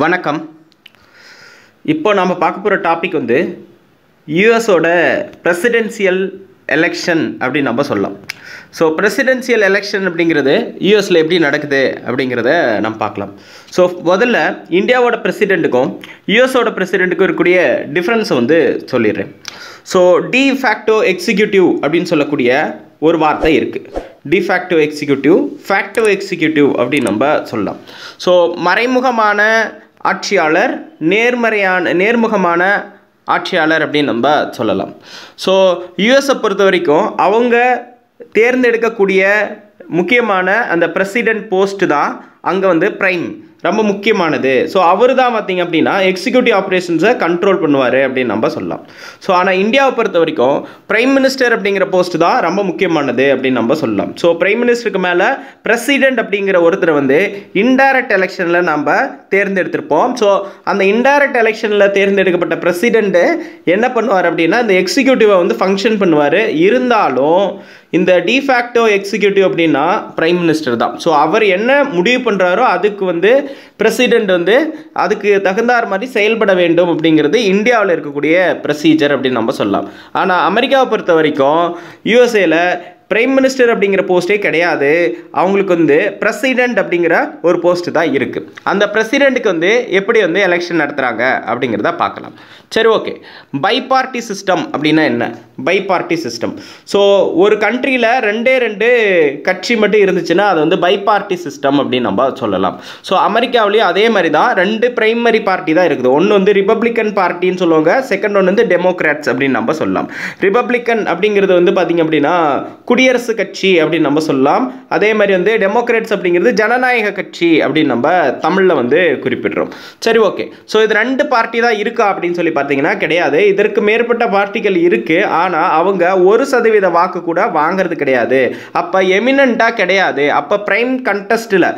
வணக்கம். இப்போ நாம் பார்க்க போகிற டாபிக் வந்து யூஎஸோட பிரசிடென்சியல் எலெக்ஷன் அப்படின்னு நம்ம சொல்லலாம். ஸோ பிரசிடென்சியல் எலெக்ஷன் அப்படிங்கிறது யூஎஸில் எப்படி நடக்குது அப்படிங்கிறத நம்ம பார்க்கலாம். ஸோ முதல்ல இந்தியாவோட பிரசிடெண்ட்டுக்கும் யூஎஸோட பிரசிடெண்ட்டுக்கும் இருக்கக்கூடிய டிஃப்ரென்ஸை வந்து சொல்லிடுறேன். ஸோ டி ஃபேக்டோ எக்ஸிக்யூட்டிவ் அப்படின்னு சொல்லக்கூடிய ஒரு வார்த்தை இருக்குது. டிஃபேக்டோ எக்ஸிக்யூட்டிவ், ஃபேக்டோ எக்ஸிக்யூட்டிவ் அப்படின்னு நம்ம சொல்லலாம். ஸோ மறைமுகமான ஆட்சியாளர், நேர்முகமான ஆட்சியாளர் அப்படின்னு நம்ம சொல்லலாம். ஸோ யூஎஸை பொறுத்த வரைக்கும் அவங்க தேர்ந்தெடுக்கக்கூடிய முக்கியமான அந்த பிரசிடென்ட் போஸ்ட்டு தான் அங்கே வந்து பிரைம், ரொம்ப முக்கியமானது. ஸோ அவர் தான் பார்த்திங்க அப்படின்னா எக்ஸிக்யூட்டிவ் ஆப்ரேஷன்ஸை கண்ட்ரோல் பண்ணுவார் அப்படின்னு நம்ம சொல்லலாம். ஸோ ஆனால் இந்தியாவை பொறுத்த வரைக்கும் பிரைம் மினிஸ்டர் அப்படிங்கிற போஸ்ட் தான் ரொம்ப முக்கியமானது அப்படின்னு நம்ம சொல்லலாம். ஸோ பிரைம் மினிஸ்டருக்கு மேலே பிரசிடென்ட் அப்படிங்கிற ஒருத்தரை வந்து இன்டைரக்ட் எலெக்ஷனில் நம்ம தேர்ந்தெடுத்திருப்போம். ஸோ அந்த இன்டைரக்ட் எலெக்ஷனில் தேர்ந்தெடுக்கப்பட்ட பிரசிடென்ட்டு என்ன பண்ணுவார் அப்படின்னா இந்த எக்ஸிக்யூட்டிவை வந்து ஃபங்க்ஷன் பண்ணுவார். இருந்தாலும் இந்த டிஃபேக்டோ எக்ஸிக்யூட்டிவ் அப்படின்னா பிரைம் மினிஸ்டர் தான். ஸோ அவர் என்ன முடிவு பண்ணுறாரோ அதுக்கு வந்து பிரசிடெண்ட் வந்து அதுக்கு தகுந்தார் மாதிரி செயல்பட வேண்டும் அப்படிங்கிறது இந்தியாவில் இருக்கக்கூடிய ப்ரொசீஜர் அப்படின்னு நம்ம சொல்லலாம். ஆனால் அமெரிக்காவை பொறுத்த வரைக்கும் யூஎஸ்ஏல பிரைம் மினிஸ்டர் அப்படிங்கிற போஸ்ட்டே கிடையாது. அவங்களுக்கு வந்து பிரசிடெண்ட் அப்படிங்கிற ஒரு போஸ்ட் தான் இருக்குது. அந்த பிரசிடெண்ட்டுக்கு வந்து எப்படி வந்து எலெக்ஷன் நடத்துகிறாங்க அப்படிங்கிறத பார்க்கலாம். சரி, ஓகே. பை பார்ட்டி சிஸ்டம் அப்படின்னா என்ன? By party system. ஸோ ஒரு கண்ட்ரியில் ரெண்டு கட்சி மட்டும் இருந்துச்சுன்னா அது வந்து பை பார்ட்டி சிஸ்டம் அப்படின்னு நம்ம சொல்லலாம். ஸோ அமெரிக்காவிலேயும் அதே மாதிரி தான் ரெண்டு பிரைமரி பார்ட்டி தான் இருக்குது. ஒன்று வந்து ரிப்பப்ளிக்கன் பார்ட்டின்னு சொல்லுவாங்க, செகண்ட் ஒன்று வந்து டெமோக்ராட்ஸ் அப்படின்னு நம்ம சொல்லலாம். ரிப்பப்ளிக்கன் அப்படிங்கிறது வந்து பார்த்திங்க அப்படின்னா குடியரசு கட்சி அப்படின்னு நம்ம சொல்லலாம். அதே மாதிரி வந்து டெமோக்ராட்ஸ் அப்படிங்கிறது ஜனநாயக கட்சி அப்படின்னு நம்ம தமிழில் வந்து குறிப்பிடுறோம். சரி, ஓகே. ஸோ இது ரெண்டு பார்ட்டி தான் இருக்கா அப்படின்னு சொல்லி பார்த்தீங்கன்னா கிடையாது. இதற்கு மேற்பட்ட பார்ட்டிகள் இருக்குது. ஆனால் அவங்க 1% வாக்கு கூட வாங்கிறது கிடையாது. அப்போ எமினண்டாக கிடையாது. அப்போ பிரைம் கண்டஸ்டில்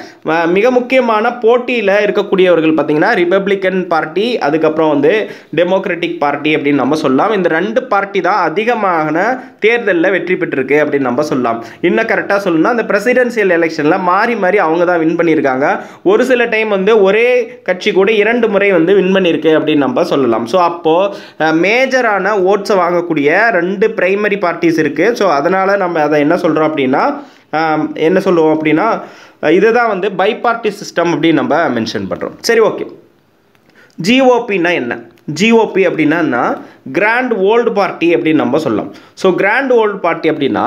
மிக முக்கியமான போட்டியில் இருக்கக்கூடியவர்கள் பார்த்தீங்கன்னா ரிப்பப்ளிக்கன் பார்ட்டி, அதுக்கப்புறம் வந்து டெமோக்ராட்டிக் பார்ட்டி அப்படின்னு நம்ம சொல்லலாம். இந்த ரெண்டு பார்ட்டி தான் அதிகமான தேர்தலில் வெற்றி பெற்றிருக்கு அப்படின்னு நம்ம சொல்லலாம். இன்னும் கரெக்டாக சொல்லணும்னா அந்த பிரசிடென்சியல் எலெக்ஷனில் மாறி அவங்க தான் வின் பண்ணியிருக்காங்க. ஒரு சில டைம் வந்து ஒரே கட்சி கூட 2 முறை வந்து வின் பண்ணியிருக்கு அப்படின்னு நம்ம சொல்லலாம். ஸோ அப்போது மேஜரான ஓட்ஸை வாங்கக்கூடிய 2 பிரைமரி பார்ட்டிஸ் இருக்குது. ஸோ அதனால் நம்ம அதை என்ன சொல்கிறோம் அப்படின்னா என்ன சொல்லுவோம் அப்படின்னா இதுதான் வந்து பை பார்ட்டி சிஸ்டம் அப்படின்னு நம்ம மென்ஷன் பண்ணுறோம். சரி, ஓகே. ஜிஓபின்னா என்ன? ஜிஓபி அப்படின்னா கிராண்ட் ஓல்டு பார்ட்டி அப்படின்னு நம்ம சொல்லலாம். ஸோ கிராண்ட் ஓல்டு பார்ட்டி அப்படின்னா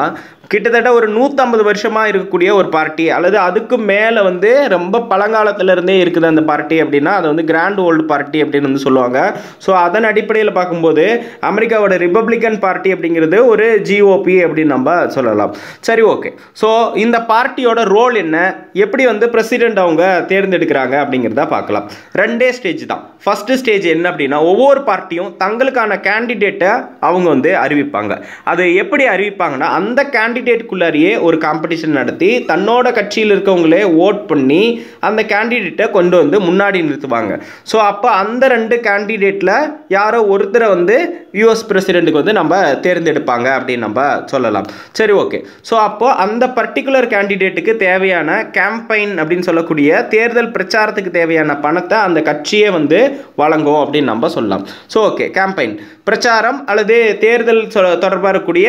கிட்டத்தட்ட ஒரு 150 வருஷமாக இருக்கக்கூடிய ஒரு பார்ட்டி, அல்லது அதுக்கு மேலே வந்து ரொம்ப பழங்காலத்திலேருந்தே இருக்குது அந்த பார்ட்டி அப்படின்னா அது வந்து கிராண்ட் ஓல்டு பார்ட்டி அப்படின்னு வந்து சொல்லுவாங்க. ஸோ அதன் அடிப்படையில் பார்க்கும்போது அமெரிக்காவோட ரிப்பப்ளிக்கன் பார்ட்டி அப்படிங்கிறது ஒரு ஜிஓபி அப்படின்னு நம்ம சொல்லலாம். சரி, ஓகே. ஸோ இந்த பார்ட்டியோட ரோல் என்ன, எப்படி வந்து பிரசிடெண்ட் அவங்க தேர்ந்தெடுக்கிறாங்க அப்படிங்கிறத பார்க்கலாம். 2 ஸ்டேஜ் தான். ஃபஸ்ட்டு ஸ்டேஜ் என்ன அப்படின்னா ஒவ்வொரு பார்ட்டியும் தங்களுக்கான கேண்டிடேட்டை அவங்க வந்து அறிவிப்பாங்க. அது எப்படி அறிவிப்பாங்கன்னா அந்த கேண்டிடேட்டுக்குள்ளாரியே ஒரு காம்படிஷன் நடத்தி தன்னோட கட்சியில் இருக்கவங்களே ஓட் பண்ணி அந்த கேண்டிடேட்டை கொண்டு வந்து முன்னாடி நிறுத்துவாங்க. ஸோ அப்போ அந்த 2 கேண்டிடேட்டில் யாரோ ஒருத்தரை வந்து யூஎஸ் பிரசிடெண்ட்டுக்கு வந்து நம்ம தேர்ந்தெடுப்பாங்க அப்படின்னு நம்ம சொல்லலாம். சரி, ஓகே. ஸோ அப்போது அந்த பர்டிகுலர் கேண்டிடேட்டுக்கு தேவையான கேம்பெயின் அப்படின்னு சொல்லக்கூடிய தேர்தல் பிரச்சாரத்துக்கு தேவையான பணத்தை அந்த கட்சியே வந்து வழங்கும் அப்படின்னு நம்ம சொல்லலாம். ஸோ ஓகே, கேம்பெயின் பிரச்சாரம் அல்லது தேர்தல் தொடர்பாக இருக்கக்கூடிய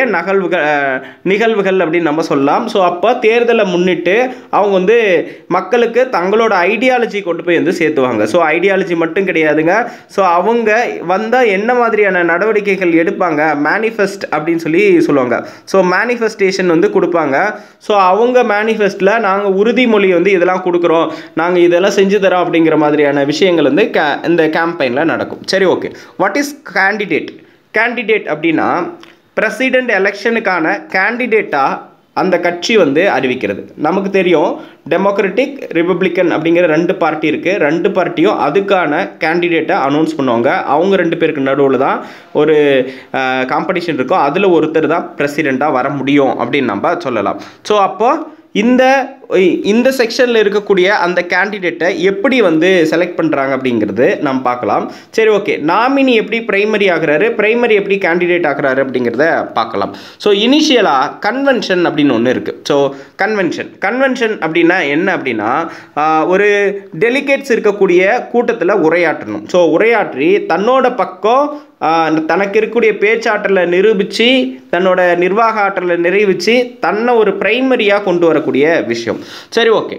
நிகழ்வுகள் அப்படின்னு நம்ம சொல்லலாம். ஸோ அப்போ தேர்தலை முன்னிட்டு அவங்க வந்து மக்களுக்கு தங்களோட ஐடியாலஜி கொண்டு போய் வந்து சேர்த்துவாங்க. ஸோ ஐடியாலஜி மட்டும் கிடையாதுங்க. ஸோ அவங்க வந்தால் என்ன மாதிரியான நடவடிக்கைகள் எடுப்பாங்க, மேனிஃபெஸ்ட் அப்படின்னு சொல்லி சொல்லுவாங்க. ஸோ மேனிஃபெஸ்டேஷன் வந்து கொடுப்பாங்க. ஸோ அவங்க மேனிஃபெஸ்டில் நாங்கள் உறுதிமொழி வந்து இதெல்லாம் கொடுக்குறோம், நாங்கள் இதெல்லாம் செஞ்சு தரோம் அப்படிங்கிற மாதிரியான விஷயங்கள் வந்து இந்த கேம்பெயினில் நடக்கும். சரி, ஓகே. வாட் இஸ் கேண்டிடேட் அப்படின்னா பிரசிடெண்ட் எலெக்ஷனுக்கான கேண்டிடேட்டாக அந்த கட்சி வந்து அறிவிக்கிறது. நமக்கு தெரியும் டெமோக்ராட்டிக், ரிப்பப்ளிக்கன் அப்படிங்கிற 2 பார்ட்டி இருக்குது. 2 பார்ட்டியும் அதுக்கான கேண்டிடேட்டை அனௌன்ஸ் பண்ணுவாங்க. அவங்க 2 பேருக்கு நடுவில் தான் ஒரு காம்படிஷன் இருக்கும். அதில் ஒருத்தர் தான் பிரசிடெண்ட்டாக வர முடியும் அப்படின்னு நம்ம சொல்லலாம். ஸோ அப்போது இந்த செக்ஷனில் இருக்கக்கூடிய அந்த கேண்டிடேட்டை எப்படி வந்து செலக்ட் பண்ணுறாங்க அப்படிங்கிறது நம்ம பார்க்கலாம். சரி, ஓகே. நாமினி எப்படி பிரைமரி ஆகிறாரு, பிரைமரி எப்படி கேண்டிடேட் ஆகிறாரு அப்படிங்கிறத பார்க்கலாம். ஸோ இனிஷியலாக கன்வென்ஷன் அப்படின்னு ஒன்று இருக்குது. ஸோ கன்வென்ஷன் அப்படின்னா என்ன அப்படின்னா, ஒரு டெலிகேட்ஸ் இருக்கக்கூடிய கூட்டத்தில் உரையாற்றணும். ஸோ உரையாற்றி தன்னோட பக்கம் தனக்கு இருக்கக்கூடிய பேச்சாற்றலை நிரூபித்து, தன்னோட நிர்வாக ஆற்றலை நிரூபித்து, தன்னை ஒரு பிரைமரியாக கொண்டு வரக்கூடிய விஷயம். சரி, ஓகே.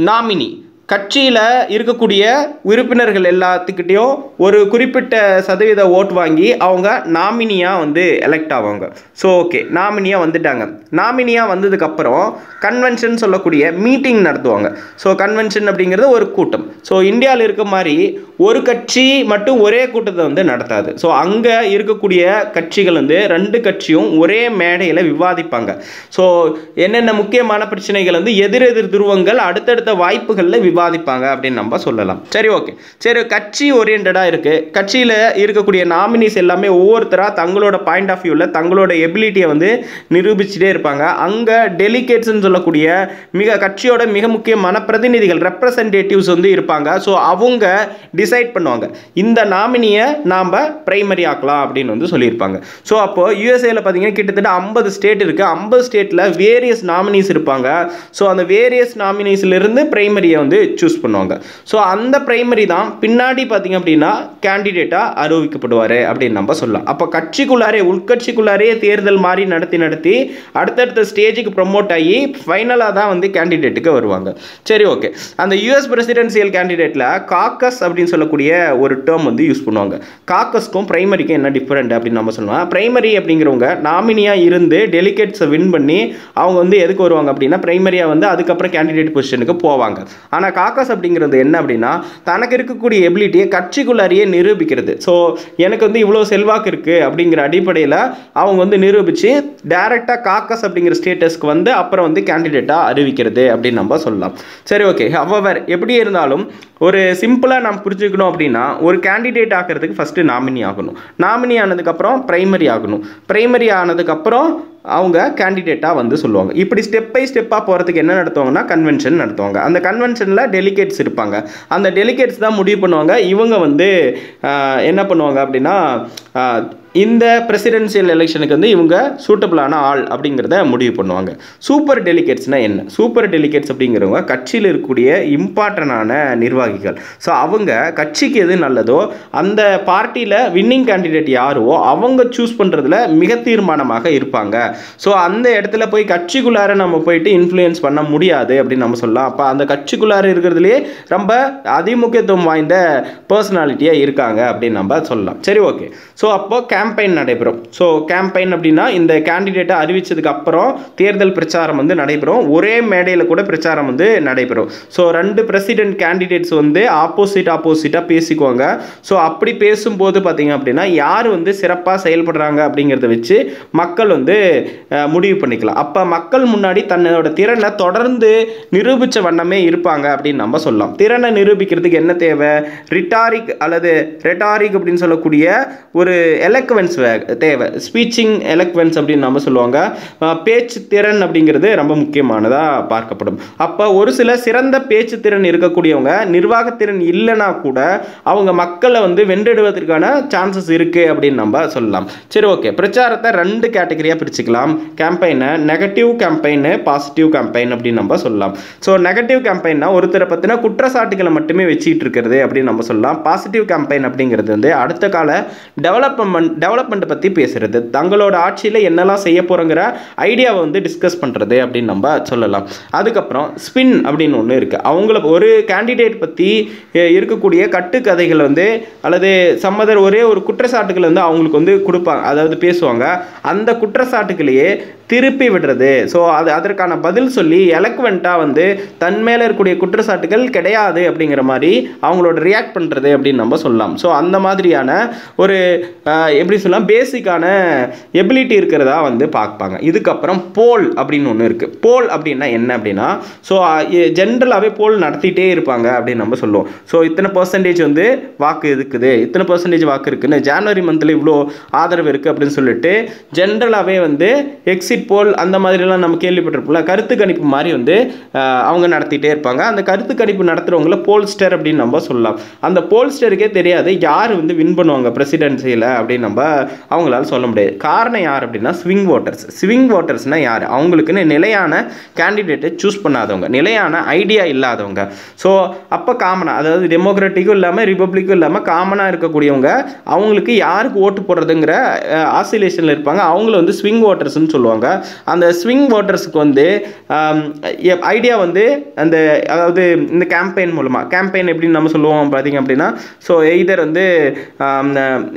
நாமினி கட்சியில் இருக்கக்கூடிய உறுப்பினர்கள் எல்லாத்துக்கிட்டையும் ஒரு குறிப்பிட்ட சதவீத ஓட் வாங்கி அவங்க நாமினியாக வந்து எலெக்ட் ஆவாங்க. ஸோ ஓகே, நாமினியாக வந்துட்டாங்க. நாமினியாக வந்ததுக்கப்புறம் கன்வென்ஷன் சொல்லக்கூடிய மீட்டிங் நடத்துவாங்க. ஸோ கன்வென்ஷன் அப்படிங்கிறது ஒரு கூட்டம். ஸோ இந்தியாவில் இருக்க மாதிரி ஒரு கட்சி மட்டும் ஒரே கூட்டத்தை வந்து நடத்தாது. ஸோ அங்கே இருக்கக்கூடிய கட்சிகள் வந்து 2 கட்சியும் ஒரே மேடையில் விவாதிப்பாங்க. ஸோ என்னென்ன முக்கியமான பிரச்சனைகள் வந்து எதிரெதிர் துருவங்கள் அடுத்தடுத்த வாய்ப்புகளில் விவாதிப்பாங்க அப்படின்னு நம்ம சொல்லலாம். சரி, ஓகே. சரி, கட்சி ஓரியன்டாக இருக்குது. கட்சியில் இருக்கக்கூடிய நாமினிஸ் எல்லாமே ஒவ்வொருத்தராக தங்களோட பாயிண்ட் ஆஃப் வியூவில் தங்களோட எபிலிட்டியை வந்து நிரூபிச்சுட்டே இருப்பாங்க. அங்கே டெலிகேட்ஸ்ன்னு சொல்லக்கூடிய கட்சியோட மிக முக்கியமான பிரதிநிதிகள், ரெப்ரசன்டேட்டிவ்ஸ் வந்து இருப்பாங்க. ஸோ அவங்க டிசைட் பண்ணுவாங்க இந்த நாமினியை நாம் பிரைமரி ஆக்கலாம் அப்படின்னு வந்து சொல்லியிருப்பாங்க. ஸோ அப்போது யூஎஸ்ஏல பார்த்தீங்கன்னா கிட்டத்தட்ட 50 ஸ்டேட் இருக்குது. 50 ஸ்டேட்டில் வேரியஸ் நாமினிஸ் இருப்பாங்க. ஸோ அந்த வேரியஸ் நாமினிஸ்லேருந்து பிரைமரியை வந்து சூஸ் பண்ணுவாங்க. ஸோ அந்த பிரைமரி தான் பின்னாடி பார்த்தீங்க அப்படின்னா கேண்டிடேட்டாக அறிவிக்கப்படுவார் அப்படின்னு நம்ம சொல்லலாம். அப்போ கட்சிக்குள்ளாரே உள்கட்சிக்குள்ளாரே தேர்தல் மாதிரி நடத்தி அடுத்தடுத்த ஸ்டேஜுக்கு ப்ரொமோட் ஆகி ஃபைனலாக தான் வந்து கேண்டிடேட்டுக்கு வருவாங்க. சரி, ஓகே. அந்த யூஎஸ் பிரசிடென்சியல் கேண்டிடேட்டில் காக்கஸ் அப்படின்னு சொல்லக்கூடிய ஒரு டேர்ம் வந்து யூஸ் பண்ணுவாங்க. காக்கஸ்க்கும் பிரைமரிக்கும் என்ன டிஃப்ரெண்ட் அப்படின்னு நம்ம சொல்லலாம். பிரைமரி அப்படிங்கிறவங்க நாமினியாக இருந்து டெலிகேட்ஸை வின் பண்ணி அவங்க வந்து எதுக்கு வருவாங்க அப்படின்னா பிரைமரியாக வந்து அதுக்கப்புறம் கேண்டிடேட் பொசிஷனுக்கு போவாங்க. ஆனால் காக்கஸ் அப்படிங்கிறது என்ன அப்படின்னா தனக்கு இருக்கக்கூடிய எபிலிட்டியை கட்சிக்குள்ளாரியே நிரூபிக்கிறது. ஸோ எனக்கு வந்து இவ்வளோ செல்வாக்கு இருக்குது அப்படிங்கிற அடிப்படையில் அவங்க வந்து நிரூபித்து டைரெக்டாக காக்கஸ் அப்படிங்கிற ஸ்டேட்டஸ்க்கு வந்து அப்புறம் வந்து கேண்டிடேட்டாக அறிவிக்கிறது அப்படின்னு நம்ம சொல்லலாம். சரி, ஓகே. ஹவவர் எப்படி இருந்தாலும் ஒரு சிம்பிளாக நம்ம புரிஞ்சுக்கணும் அப்படின்னா ஒரு கேண்டிடேட் ஆகிறதுக்கு ஃபஸ்ட்டு நாமினி ஆகணும். நாமினி ஆனதுக்கப்புறம் பிரைமரி ஆகணும். பிரைமரி ஆனதுக்கப்புறம் அவங்க கேண்டிடேட்டாக வந்து சொல்லுவாங்க. இப்படி ஸ்டெப் பை ஸ்டெப்பாக போகிறதுக்கு என்ன நடத்துவாங்கன்னா கன்வென்ஷன் நடத்துவாங்க. அந்த கன்வென்ஷனில் டெலிகேட்ஸ் இருப்பாங்க. அந்த டெலிகேட்ஸ் தான் முடிவு பண்ணுவாங்க இவங்க வந்து என்ன பண்ணுவாங்க அப்படின்னா இந்த பிரசிடென்சியல் எலெக்ஷனுக்கு வந்து இவங்க சூட்டபிளான ஆள் அப்படிங்கிறத முடிவு பண்ணுவாங்க. சூப்பர் டெலிகேட்ஸ்னால் என்ன? சூப்பர் டெலிகேட்ஸ் அப்படிங்கிறவங்க கட்சியில் இருக்கக்கூடிய இம்பார்ட்டண்டான நிர்வாகிகள். ஸோ அவங்க கட்சிக்கு எது நல்லதோ அந்த பார்ட்டியில் வின்னிங் கேண்டிடேட் யாரோ அவங்க சூஸ் பண்ணுறதுல மிக தீர்மானமாக இருப்பாங்க. ஸோ அந்த இடத்துல போய் கட்சிக்குள்ளார நம்ம போயிட்டு இன்ஃப்ளூயன்ஸ் பண்ண முடியாது அப்படின்னு நம்ம சொல்லலாம். அப்போ அந்த கட்சிக்குள்ளார இருக்கிறதுலேயே ரொம்ப அதிமுக்கியத்துவம் வாய்ந்த பர்சனாலிட்டியாக இருக்காங்க அப்படின்னு நம்ம சொல்லலாம். சரி, ஓகே. ஸோ அப்போ கேம்பெயின் நடைபெறும். ஸோ கேம்பெயின் அப்படின்னா இந்த கேண்டிடேட்டை அறிவித்ததுக்கு அப்புறம் தேர்தல் பிரச்சாரம் வந்து நடைபெறும். ஒரே மேடையில் கூட பிரச்சாரம் வந்து நடைபெறும். ஸோ 2 பிரசிடென்ட் கேண்டிடேட்ஸ் வந்து ஆப்போசிட்டாக பேசிக்குவாங்க. ஸோ அப்படி பேசும்போது பார்த்தீங்க அப்படின்னா யார் வந்து சிறப்பாக செயல்படுறாங்க அப்படிங்கிறத வச்சு மக்கள் வந்து முடிவு பண்ணிக்கலாம். அப்போ மக்கள் முன்னாடி தன்னோட திறனை தொடர்ந்து நிரூபித்த வண்ணமே இருப்பாங்க அப்படின்னு நம்ம சொல்லலாம். திறனை நிரூபிக்கிறதுக்கு என்ன தேவை? ரிட்டாரிக் அல்லது ரெட்டாரிக் அப்படின்னு சொல்லக்கூடிய ஒரு எலக்வன்ஸ் தேவை. ஸ்பீச்சிங் எலக்வன்ஸ் அப்படின்னு நம்ம சொல்லுவாங்க. பேச்சு திறன் அப்படிங்கிறது ரொம்ப முக்கியமானதாக பார்க்கப்படும். அப்போ ஒரு சில சிறந்த பேச்சு திறன் இருக்கக்கூடியவங்க நிர்வாகத்திறன் இல்லைனா கூட அவங்க மக்களை வந்து வென்றெடுவதற்கான சான்சஸ் இருக்குது அப்படின்னு நம்ம சொல்லலாம். சரி, ஓகே. பிரச்சாரத்தை 2 கேட்டகரியாக பிரிச்சுக்கலாம். கேம்பெயினை நெகட்டிவ் கேம்பெயின், பாசிட்டிவ் கேம்பெயின் அப்படின்னு நம்ம சொல்லலாம். ஸோ நெகட்டிவ் கேம்பெயின்னா ஒருத்தரை பற்றின குற்றச்சாட்டுகளை மட்டுமே வச்சுக்கிட்டு இருக்கிறது அப்படின்னு நம்ம சொல்லலாம். பாசிட்டிவ் கேம்பெயின் அப்படிங்கிறது வந்து அடுத்த கால டெவலப்மெண்ட் பற்றி பேசுகிறது, தங்களோட ஆட்சியில் என்னெல்லாம் செய்ய போகிறோங்கிற ஐடியாவை வந்து டிஸ்கஸ் பண்ணுறது அப்படின்னு நம்ம சொல்லலாம். அதுக்கப்புறம் ஸ்பின் அப்படின்னு ஒன்று இருக்குது. அவங்கள ஒரு கேண்டிடேட் பற்றி இருக்கக்கூடிய கட்டுக்கதைகள் வந்து அல்லது சம்மதர் ஒரே ஒரு குற்றச்சாட்டுகள் வந்து அவங்களுக்கு வந்து கொடுப்பாங்க, அதாவது பேசுவாங்க. அந்த குற்றச்சாட்டுகளையே திருப்பி விடுறது. ஸோ அதற்கான பதில் சொல்லி எலக்வெண்ட்டாக வந்து தன் மேலே இருக்கக்கூடிய குற்றச்சாட்டுகள் கிடையாது அப்படிங்கிற மாதிரி அவங்களோட ரியாக்ட் பண்ணுறது அப்படின்னு நம்ம சொல்லலாம். ஸோ அந்த மாதிரியான ஒரு எப்படி சொல்லலாம் பேசிக்கான எபிலிட்டி இருக்கிறதா வந்து பார்ப்பாங்க. இதுக்கப்புறம் போல் அப்படின்னு ஒன்று இருக்குது. போல் அப்படின்னா என்ன அப்படின்னா ஸோ ஜென்ரலாகவே போல் நடத்திட்டே இருப்பாங்க அப்படின்னு நம்ம சொல்லுவோம். ஸோ இத்தனை % வந்து வாக்கு இருக்குது, இத்தனை % வாக்கு இருக்குன்னு ஜனவரி மந்தில் இவ்வளோ ஆதரவு இருக்குது அப்படின்னு சொல்லிட்டு ஜென்ரலாகவே வந்து எக்ஸிட் எக்ஸிட் போல் அந்த மாதிரிலாம் நம்ம கேள்விப்பட்டிருப்போம்ல, கருத்து கணிப்பு மாதிரி வந்து அவங்க நடத்திட்டே இருப்பாங்க. அந்த கருத்து கணிப்பு நடத்துகிறவங்கள போல்ஸ்டர் அப்படின்னு நம்ம சொல்லலாம். அந்த போல்ஸ்டருக்கே தெரியாது யார் வந்து வின் பண்ணுவாங்க பிரசிடென்சியில் அப்படின்னு நம்ம அவங்களால சொல்ல முடியாது. காரணம் யார் அப்படின்னா ஸ்விங் ஓட்டர்ஸ். ஸ்விங் ஓட்டர்ஸ்னால் யார்? அவங்களுக்குன்னு நிலையான கேண்டிடேட்டை சூஸ் பண்ணாதவங்க, நிலையான ஐடியா இல்லாதவங்க. ஸோ அப்போ காமனாக, அதாவது டெமோக்ராட்டிக்கும் இல்லாமல் ரிப்பப்ளிக்கும் இல்லாமல் காமனாக இருக்கக்கூடியவங்க, அவங்களுக்கு யாருக்கு ஓட்டு போடுறதுங்கிற ஆசிலேஷனில் இருப்பாங்க. அவங்கள வந்து ஸ்விங் ஓட்டர்ஸ்ன்னு சொல்லுவாங்க. அந்த ஸ்விங் ஓட்டர்ஸுக்கு வந்து ஐடியா வந்து அந்த, அதாவது இந்த கேம்பெயின் மூலமாக, கேம்பெயின் எப்படின்னு நம்ம சொல்லுவோம் பார்த்தீங்க அப்படின்னா, ஸோ எய்தர் வந்து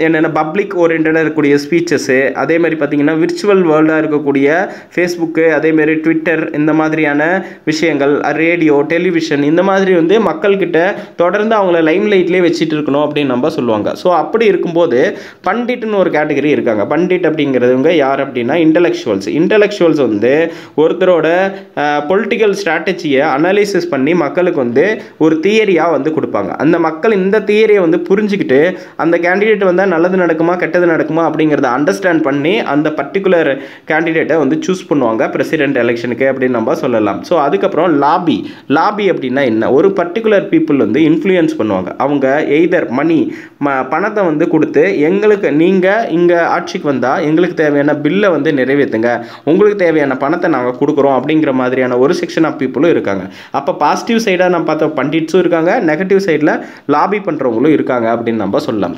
என்னென்ன பப்ளிக் ஓரியன்டாக இருக்கக்கூடிய ஸ்பீச்சஸ்ஸு, அதே மாதிரி பார்த்தீங்கன்னா விர்ச்சுவல் வேர்ல்டாக இருக்கக்கூடிய ஃபேஸ்புக்கு, அதேமாரி ட்விட்டர், இந்த மாதிரியான விஷயங்கள், ரேடியோ, டெலிவிஷன், இந்த மாதிரி வந்து மக்கள்கிட்ட தொடர்ந்து அவங்கள லைம் லைட்லேயே வச்சுட்டு இருக்கணும் அப்படின்னு நம்ம சொல்லுவாங்க. ஸோ அப்படி இருக்கும்போது பண்டிட்னு ஒரு கேட்டகரி இருக்காங்க. பண்டிட் அப்படிங்கிறவங்க யார் அப்படின்னா இன்டலெக்சுவல்ஸ். இன்டலெக்சுவல்ஸ் வந்து ஒருத்தரோட பொலிட்டிக்கல் ஸ்ட்ராட்டஜியை அனலைசிஸ் பண்ணி மக்களுக்கு வந்து ஒரு தியரியாக வந்து கொடுப்பாங்க. அந்த மக்கள் இந்த தியரியை வந்து புரிஞ்சுக்கிட்டு அந்த கேண்டிடேட் வந்தால் நல்லது நடக்குமா கெட்டது நடக்குமா அப்படிங்கிறத அண்டர்ஸ்டாண்ட் பண்ணி அந்த பர்டிகுலர் கேண்டிடேட்டை வந்து சூஸ் பண்ணுவாங்க பிரசிடென்ட் எலெக்ஷனுக்கு அப்படின்னு நம்ம சொல்லலாம். ஸோ அதுக்கப்புறம் லாபி. லாபி அப்படின்னா என்ன? ஒரு பர்டிகுலர் பீப்புள் வந்து இன்ஃப்ளூயன்ஸ் பண்ணுவாங்க. அவங்க எய்தர் மணி, பணத்தை வந்து கொடுத்து, எங்களுக்கு நீங்கள் இங்கே ஆட்சிக்கு வந்தால் எங்களுக்கு தேவையான பில்லை வந்து நிறைவேற்றுங்க, உங்களுக்கு தேவையான பணத்தை நாங்கள் கொடுக்குறோம் அப்படிங்கிற மாதிரியான ஒரு செக்ஷன் ஆஃப் பீப்புளும் இருக்காங்க. அப்போ பாசிட்டிவ் சைடாக நம்ம பார்த்த பண்டிட்ஸும் இருக்காங்க, நெகட்டிவ் சைடில் லாபி பண்ணுறவங்களும் இருக்காங்க அப்படின்னு நம்ம சொல்லலாம்.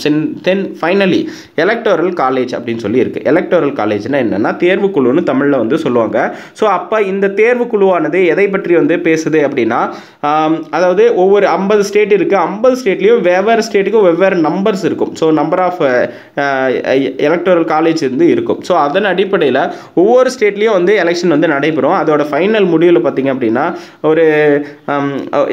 தென் ஃபைனலி எலக்டோரல் காலேஜ் அப்படின்னு சொல்லி இருக்குது. எலக்டோரல் காலேஜ்னா என்னென்னா தேர்வுக்குழுன்னு தமிழில் வந்து சொல்லுவாங்க. ஸோ அப்போ இந்த தேர்வுக்குழுவானது எதை பற்றி வந்து பேசுது அப்படின்னா, அதாவது ஒவ்வொரு 50 ஸ்டேட் இருக்குது, 50 ஸ்டேட்லேயும் வெவ்வேறு ஸ்டேட்டுக்கும் வெவ்வேறு நம்பர்ஸ் இருக்கும். So number of electoral college வந்து இருக்கும். ஸோ அதன் அடிப்படையில் ஒவ்வொரு ஸ்டேட்லேயும் வந்து எலெக்ஷன் வந்து நடைபெறும். அதோட ஃபைனல் முடிவில் பார்த்தீங்க அப்படின்னா ஒரு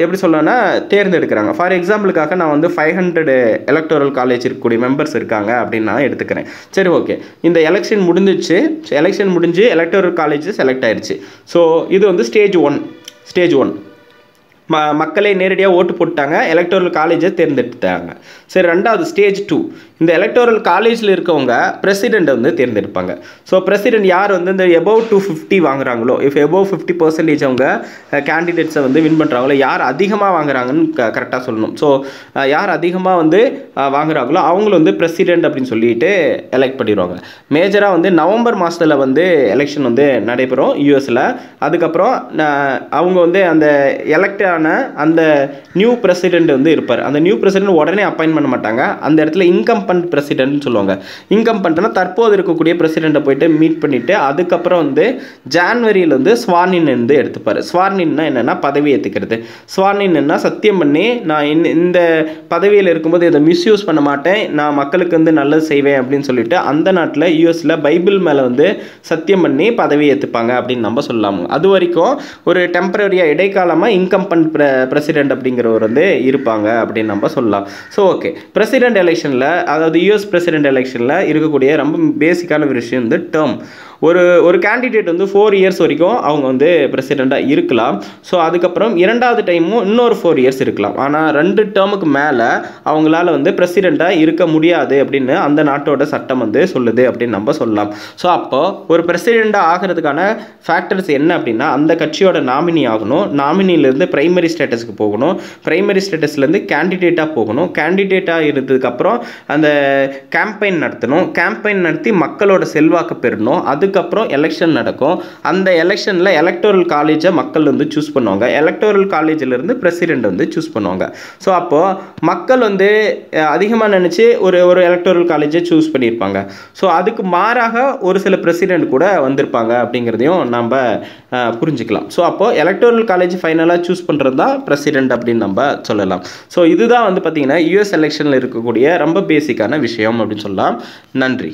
எப்படி சொல்லணும்னா தேர்ந்தெடுக்கிறாங்க. ஃபார் எக்ஸாம்பிளுக்காக நான் வந்து 500 எலக்டோரல் காலேஜ் இருக்கக்கூடிய மெம்பர்ஸ் இருக்காங்க அப்படின்னு நான் எடுத்துக்கிறேன். சரி, ஓகே, இந்த எலெக்ஷன் முடிஞ்சிச்சு. எலெக்ஷன் முடிஞ்சு எலக்டோரல் காலேஜ் செலக்ட் ஆயிடுச்சு. ஸோ இது வந்து ஸ்டேஜ் ஒன். மக்களே நேரடியாக ஓட்டு போட்டாங்க, எலக்டோரல் காலேஜை தேர்ந்தெடுத்தாங்க. சரி, ரெண்டாவது ஸ்டேஜ் 2. இந்த எலக்டோரல் காலேஜில் இருக்கவங்க பிரசிடெண்ட்டை வந்து தேர்ந்தெடுப்பாங்க. ஸோ பிரசிடெண்ட் யார் வந்து இந்த எபோவ் 250 வாங்குறாங்களோ, எபோவ் 50% அவங்க கேண்டிடேட்ஸை வந்து வின் பண்ணுறாங்களோ, யார் அதிகமாக வாங்குறாங்கன்னு கரெக்டாக சொல்லணும். ஸோ யார் அதிகமாக வந்து வாங்குறாங்களோ அவங்கள வந்து பிரசிடெண்ட் அப்படின்னு சொல்லிட்டு எலெக்ட் பண்ணிடுவாங்க. மேஜராக வந்து நவம்பர் மாதத்தில் வந்து எலெக்ஷன் வந்து நடைபெறும் யூஎஸில். அதுக்கப்புறம் அவங்க வந்து அந்த எலெக்ட் ஆன அந்த நியூ பிரசிடெண்ட் வந்து இருப்பார். அந்த நியூ பிரசிடெண்ட் உடனே அப்பாயின்ட் பண்ண மாட்டாங்க. அந்த இடத்துல இன்கம்பன்ட் பிரசிடென்ட்னு சொல்லுவாங்க. இன்கம்பன்ட்னா தற்போது இருக்கக்கூடிய பிரசிடெண்ட்டை போயிட்டு மீட் பண்ணிவிட்டு அதுக்கப்புறம் வந்து ஜான்வரியில் வந்து ஸ்வார்னின் வந்து எடுத்துப்பார். ஸ்வார்னின்னா என்னென்னா பதவி ஏற்றுக்கிறது. ஸ்வார்னின்னா சத்தியம் பண்ணி நான் இந்த பதவியில் இருக்கும்போது இதை மிஸ்யூஸ் பண்ண மாட்டேன், நான் மக்களுக்கு வந்து நல்லது செய்வேன் அப்படின்னு சொல்லிட்டு அந்த நாட்டில் யூஎஸில் பைபிள் மேலே வந்து சத்தியம் பண்ணி பதவி ஏற்றுப்பாங்க அப்படின்னு நம்ம சொல்லலாம். அது வரைக்கும் ஒரு டெம்பரரியாக இடைக்காலமாக இன்கம்பன்ட் பிரசிடெண்ட் அப்படிங்கிறவர் வந்து இருப்பாங்க அப்படின்னு நம்ம சொல்லலாம். ஸோ ஓகே, பிரசிடெண்ட் எலெக்ஷனில், அதாவது யூஎஸ் பிரசிடெண்ட் எலெக்ஷனில் இருக்கக்கூடிய ரொம்ப பேசிக்கான ஒரு விஷயம் வந்து டேர்ம். ஒரு கேண்டிடேட் வந்து 4 இயர்ஸ் வரைக்கும் அவங்க வந்து பிரசிடெண்ட்டாக இருக்கலாம். ஸோ அதுக்கப்புறம் இரண்டாவது டைமும் இன்னொரு 4 இயர்ஸ் இருக்கலாம். ஆனால் 2 டேர்முக்கு மேலே அவங்களால வந்து பிரசிடெண்ட்டாக இருக்க முடியாது அப்படின்னு அந்த நாட்டோட சட்டம் வந்து சொல்லுது அப்படின்னு நம்ம சொல்லலாம். ஸோ அப்போ ஒரு பிரசிடெண்ட்டாக ஆகிறதுக்கான ஃபேக்டர்ஸ் என்ன அப்படின்னா, அந்த கட்சியோட நாமினி ஆகணும், நாமினிலேருந்து பிரைமரி ஸ்டேட்டஸ்க்கு போகணும், பிரைமரி ஸ்டேட்டஸ்லேருந்து கேண்டிடேட்டாக போகணும், கேண்டிடேட்டாக இருந்ததுக்கப்புறம் அந்த கேம்பெயின் நடத்தணும், கேம்பெயின் நடத்தி மக்களோட செல்வாக்கு பெறணும், அதுக்கப்புறம் எலெக்ஷன் நடக்கும். அந்த எலெக்ஷனில் எலக்டோரல் காலேஜை மக்கள் வந்து சூஸ் பண்ணுவாங்க, எலக்டோரல் காலேஜிலிருந்து பிரசிடெண்ட் வந்து சூஸ் பண்ணுவாங்க. ஸோ அப்போது மக்கள் வந்து அதிகமாக நினச்சி ஒரு எலக்டோரல் காலேஜை சூஸ் பண்ணியிருப்பாங்க. ஸோ அதுக்கு மாறாக ஒரு சில பிரசிடெண்ட் கூட வந்திருப்பாங்க அப்படிங்கிறதையும் நம்ம புரிஞ்சுக்கலாம். ஸோ அப்போது எலக்டோரல் காலேஜ் ஃபைனலாக சூஸ் பண்ணுறது தான் பிரசிடெண்ட் அப்படின்னு நம்ம சொல்லலாம். ஸோ இதுதான் வந்து பார்த்திங்கன்னா யூஎஸ் எலெக்ஷனில் இருக்கக்கூடிய ரொம்ப பேசிக்கான விஷயம் அப்படின்னு சொல்லலாம். நன்றி.